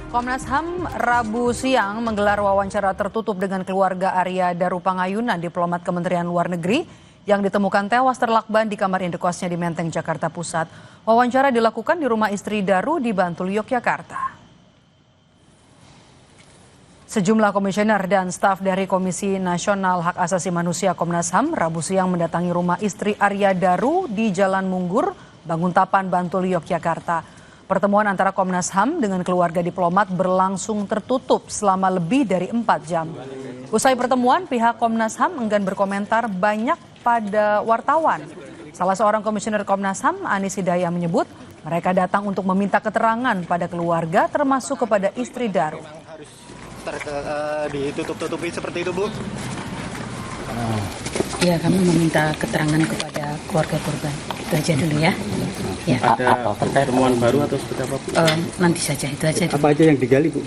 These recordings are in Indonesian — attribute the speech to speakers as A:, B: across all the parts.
A: Komnas HAM Rabu siang menggelar wawancara tertutup dengan keluarga Arya Daru Pangayunan, diplomat Kementerian Luar Negeri yang ditemukan tewas terlakban di kamar indekosnya di Menteng, Jakarta Pusat. Wawancara dilakukan di rumah istri Daru di Bantul, Yogyakarta. Sejumlah komisioner dan staf dari Komisi Nasional Hak Asasi Manusia Komnas HAM Rabu siang mendatangi rumah istri Arya Daru di Jalan Munggur, Banguntapan, Bantul, Yogyakarta. Pertemuan antara Komnas HAM dengan keluarga diplomat berlangsung tertutup selama lebih dari 4 jam. Usai pertemuan, pihak Komnas HAM enggan berkomentar banyak pada wartawan. Salah seorang komisioner Komnas HAM, Anis Hidayah, menyebut mereka datang untuk meminta keterangan pada keluarga termasuk kepada istri Daru.
B: Ditutup-tutupi seperti itu, Bu?
C: Ya, kami meminta keterangan kepada keluarga korban. Itu aja dulu ya. Ya.
B: Ada temuan baru atau seperti apa, Bu?
C: Nanti saja, itu aja dulu.
D: Apa aja yang digali, Bu?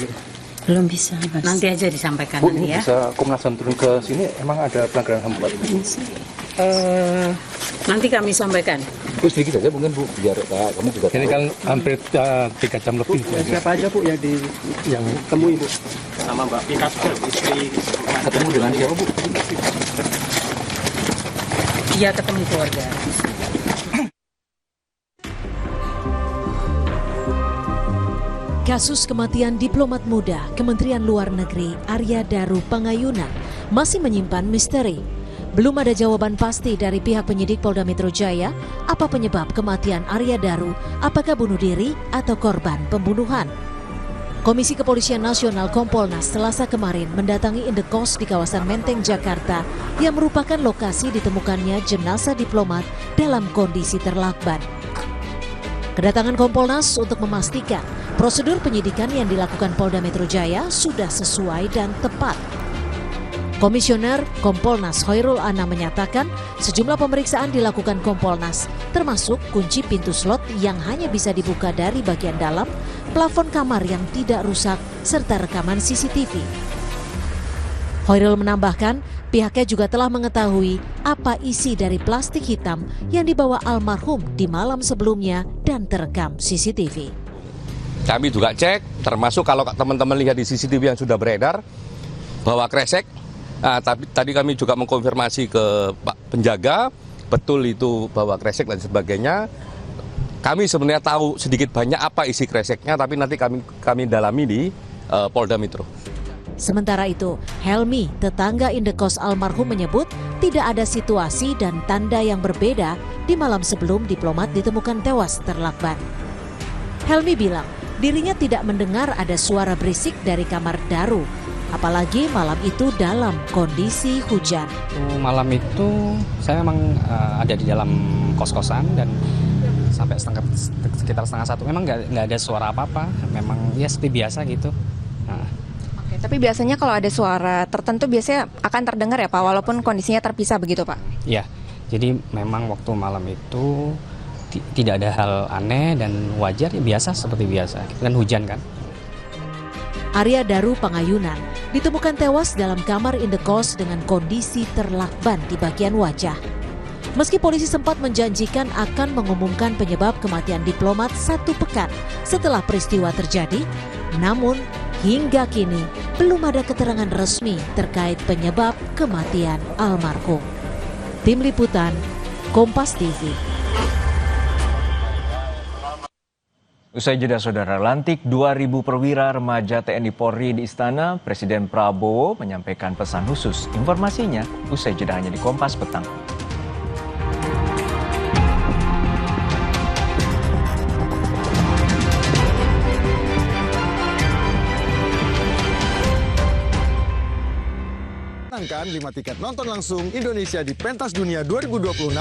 C: Belum bisa, Mas. Nanti aja disampaikan,
E: Bu,
C: nanti ya.
E: Bisa Komnas HAM turun ke sini, emang ada pelanggaran HAM, Pak?
C: Nanti kami sampaikan.
E: Bu, sedikit aja mungkin, Bu, biar kamu juga tahu.
D: Ini kan hampir 3 jam lebih.
B: Siapa aja, Bu, yang temui, Bu? Sama Mbak Pika, istri.
E: Ketemu dengan siapa, Bu?
C: Dia ketemu keluarga.
F: Kasus kematian diplomat muda Kementerian Luar Negeri Arya Daru Pangayunan masih menyimpan misteri. Belum ada jawaban pasti dari pihak penyidik Polda Metro Jaya apa penyebab kematian Arya Daru, apakah bunuh diri atau korban pembunuhan. Komisi Kepolisian Nasional Kompolnas Selasa kemarin mendatangi indekos di kawasan Menteng, Jakarta yang merupakan lokasi ditemukannya jenazah diplomat dalam kondisi terlakban. Kedatangan Kompolnas untuk memastikan prosedur penyidikan yang dilakukan Polda Metro Jaya sudah sesuai dan tepat. Komisioner Kompolnas Hoirul Anam menyatakan sejumlah pemeriksaan dilakukan Kompolnas, termasuk kunci pintu slot yang hanya bisa dibuka dari bagian dalam, plafon kamar yang tidak rusak, serta rekaman CCTV. Hoirul menambahkan, pihaknya juga telah mengetahui apa isi dari plastik hitam yang dibawa almarhum di malam sebelumnya dan terekam CCTV.
G: Kami juga cek, termasuk kalau teman-teman lihat di CCTV yang sudah beredar, bahwa kresek. Tapi tadi kami juga mengkonfirmasi ke Pak Penjaga, betul itu bahwa kresek dan sebagainya. Kami sebenarnya tahu sedikit banyak apa isi kreseknya, tapi nanti kami dalami di Polda Metro.
F: Sementara itu, Helmi, tetangga indekos almarhum, menyebut tidak ada situasi dan tanda yang berbeda di malam sebelum diplomat ditemukan tewas terlakban. Helmi bilang dirinya tidak mendengar ada suara berisik dari kamar Daru, apalagi malam itu dalam kondisi hujan.
H: Malam itu saya memang ada di dalam kos-kosan dan sampai sekitar setengah 1 memang nggak ada suara apa-apa, memang ya seperti biasa gitu.
I: Oke, tapi biasanya kalau ada suara tertentu biasanya akan terdengar ya Pak, walaupun kondisinya terpisah begitu Pak?
H: Ya, jadi memang waktu malam itu tidak ada hal aneh dan wajar, ya biasa seperti biasa, kan hujan kan.
F: Arya Daru Pangayunan ditemukan tewas dalam kamar indekos dengan kondisi terlakban di bagian wajah. Meski polisi sempat menjanjikan akan mengumumkan penyebab kematian diplomat 1 pekan setelah peristiwa terjadi, namun hingga kini belum ada keterangan resmi terkait penyebab kematian almarhum. Tim Liputan, Kompas TV.
J: Usai jeda saudara, lantik 2.000 perwira remaja TNI Polri di Istana, Presiden Prabowo menyampaikan pesan khusus. Informasinya usai jeda hanya di Kompas Petang.
K: Tangkan 5 tiket nonton langsung Indonesia di Pentas Dunia 2026